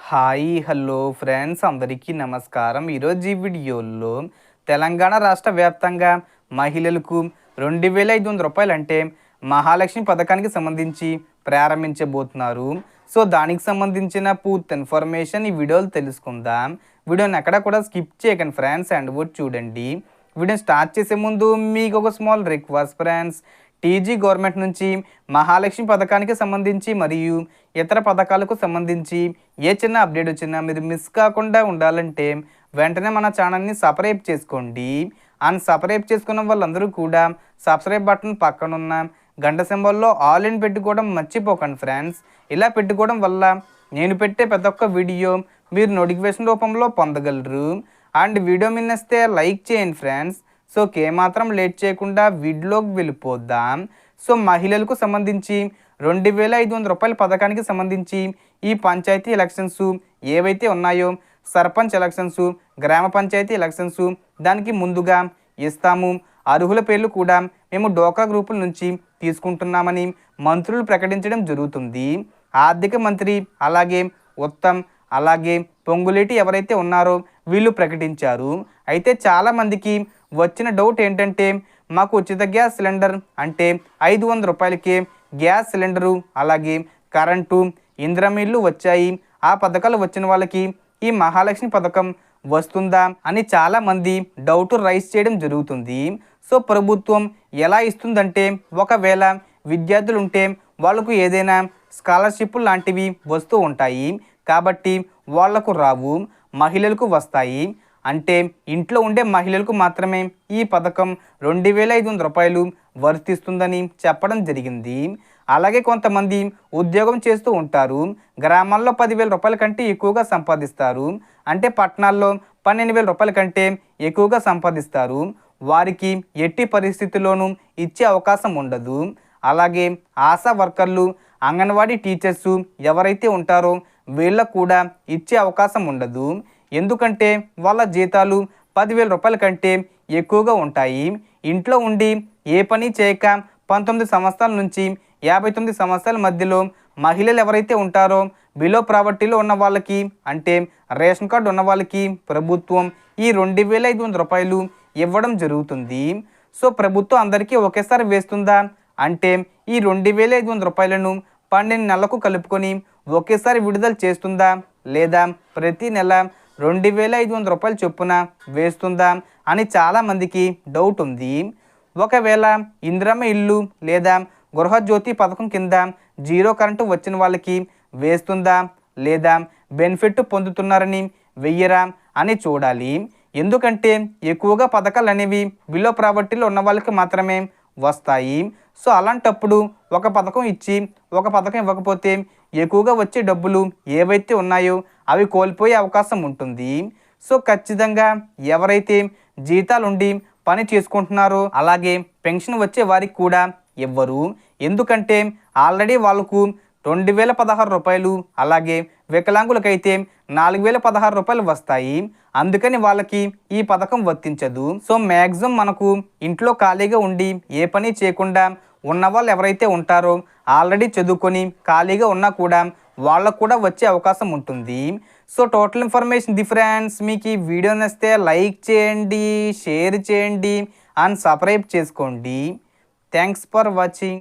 Hi hello friends అందరికీ నమస్కారం. ఈరోజు ఈ వీడియోలో తెలంగాణ రాష్ట్ర వ్యాప్తంగా మహిళలకు 2500 రూపాయలు అంటే మహాలక్ష్మి పథకానికి సంబంధించి ప్రారంభించబోతున్నారు. సో దానికి సంబంధించిన పూర్తి ఇన్ఫర్మేషన్ ఈ వీడియోలో తెలుసుకుందాం. వీడియోని ఎక్కడ కూడా స్కిప్ చేయకండి ఫ్రెండ్స్, అండ్ చూడండి. వీడియోని స్టార్ట్ చేసే ముందు మీకు ఒక small request friends. TG government నుంచి మహాలక్ష్మి పథకానికి సంబంధించి మరియు ఇతర పథకాలకు సంబంధించి ఏ చిన్న అప్డేట్ వచ్చినా మీరు మిస్ కాకుండా ఉండాలంటే వెంటనే మన ఛానల్ని సబ్స్క్రైబ్ చేసుకోండి. అండ్ సబ్స్క్రైబ్ చేసుకున్న వాళ్ళందరూ కూడా సబ్స్క్రైబ్ బటన్ పక్కనున్న గంట సింబల్లో ఆల్ ఇన్ పెట్టుకోవడం మర్చిపోకండి ఫ్రెండ్స్. ఇలా పెట్టుకోవడం వల్ల నేను పెట్టే ప్రతి ఒక్క వీడియో మీరు నోటిఫికేషన్ రూపంలో పొందగలరు. అండ్ వీడియో మిన్నస్తే లైక్ చేయండి ఫ్రెండ్స్. సో ఏమాత్రం లేట్ చేయకుండా వీడియోలోకి వెళ్ళిపోద్దాం. సో మహిళలకు సంబంధించి 2500 రూపాయల పథకానికి సంబంధించి ఈ పంచాయతీ ఎలక్షన్స్ ఏవైతే ఉన్నాయో, సర్పంచ్ ఎలక్షన్స్, గ్రామ పంచాయతీ ఎలక్షన్స్ దానికి ముందుగా ఇస్తాము. అర్హుల పేర్లు కూడా మేము డోకా గ్రూపుల నుంచి తీసుకుంటున్నామని మంత్రులు ప్రకటించడం జరుగుతుంది. ఆర్థిక మంత్రి అలాగే ఉత్తమ్ అలాగే పొంగులేటి ఎవరైతే ఉన్నారో వీళ్ళు ప్రకటించారు. అయితే చాలామందికి వచ్చిన డౌట్ ఏంటంటే, మాకు ఉచిత గ్యాస్ సిలిండర్ అంటే 500 రూపాయలకే గ్యాస్ సిలిండరు అలాగే కరెంటు ఇందిరమ్మ ఇల్లు వచ్చాయి. ఆ పథకాలు వచ్చిన వాళ్ళకి ఈ మహాలక్ష్మి పథకం వస్తుందా అని చాలామంది డౌట్ రైజ్ చేయడం జరుగుతుంది. సో ప్రభుత్వం ఎలా ఇస్తుందంటే, ఒకవేళ విద్యార్థులు ఉంటే వాళ్ళకు ఏదైనా స్కాలర్షిప్ లాంటివి వస్తూ ఉంటాయి కాబట్టి వాళ్లకు రావు, మహిళలకు వస్తాయి. అంటే ఇంట్లో ఉండే మహిళలకు మాత్రమే ఈ పథకం 2500 రూపాయలు వర్తిస్తుందని చెప్పడం జరిగింది. అలాగే కొంతమంది ఉద్యోగం చేస్తూ ఉంటారు, గ్రామాల్లో 10,000 రూపాయల కంటే ఎక్కువగా సంపాదిస్తారు, అంటే పట్టణాల్లో 12,000 రూపాయల కంటే ఎక్కువగా సంపాదిస్తారు. వారికి ఎట్టి పరిస్థితుల్లోనూ ఇచ్చే అవకాశం ఉండదు. అలాగే ఆశా వర్కర్లు, అంగన్వాడీ టీచర్సు ఎవరైతే ఉంటారో వీళ్ళకు కూడా ఇచ్చే అవకాశం ఉండదు. ఎందుకంటే వాళ్ళ జీతాలు 10,000 రూపాయల కంటే ఎక్కువగా ఉంటాయి. ఇంట్లో ఉండి ఏ పని చేయక 19 సంవత్సరాల నుంచి 59 సంవత్సరాల మధ్యలో మహిళలు ఎవరైతే ఉంటారో బిలో ప్రావర్టీలో ఉన్న వాళ్ళకి, అంటే రేషన్ కార్డు ఉన్న వాళ్ళకి ప్రభుత్వం ఈ 2500 రూపాయలు ఇవ్వడం జరుగుతుంది. సో ప్రభుత్వం అందరికీ ఒకేసారి వేస్తుందా అంటే, ఈ 2500 రూపాయలను 12 నెలలకు కలుపుకొని ఒకేసారి విడుదల చేస్తుందా, లేదా ప్రతి నెల 2500 రూపాయలు చొప్పున వేస్తుందా అని చాలామందికి డౌట్ ఉంది. ఒకవేళ ఇందిరమ్మ ఇల్లు లేదా గృహజ్యోతి పథకం కింద జీరో కరెంటు వచ్చిన వాళ్ళకి వేస్తుందా, లేదా బెనిఫిట్ పొందుతున్నారని వెయ్యరా అని చూడాలి. ఎందుకంటే ఎక్కువగా పథకాలు అనేవి బిలో ప్రావర్టీలో ఉన్న వాళ్ళకి మాత్రమే వస్తాయి. సో అలాంటప్పుడు ఒక పథకం ఇచ్చి ఒక పథకం ఇవ్వకపోతే ఎక్కువగా వచ్చే డబ్బులు ఏవైతే ఉన్నాయో అవి కోల్పోయే అవకాశం ఉంటుంది. సో ఖచ్చితంగా ఎవరైతే జీతాలుండి పని చేసుకుంటున్నారో అలాగే పెన్షన్ వచ్చే వారికి కూడా ఇవ్వరు. ఎందుకంటే ఆల్రెడీ వాళ్ళకు 2016 రూపాయలు, అలాగే వికలాంగులకైతే 4016 రూపాయలు వస్తాయి. అందుకని వాళ్ళకి ఈ పథకం వర్తించదు. సో మ్యాక్సిమం మనకు ఇంట్లో ఖాళీగా ఉండి ఏ పని చేయకుండా ఉన్న వాళ్ళు ఎవరైతే ఉంటారో ఆల్రెడీ చదువుకొని ఖాళీగా ఉన్నా కూడా వాళ్ళకు కూడా వచ్చే అవకాశం ఉంటుంది. So total information friends. మీకు ఈ వీడియో నచ్చితే లైక్ చేయండి, షేర్ చేయండి అండ్ సబ్స్క్రైబ్ చేసుకోండి. Thanks for watching.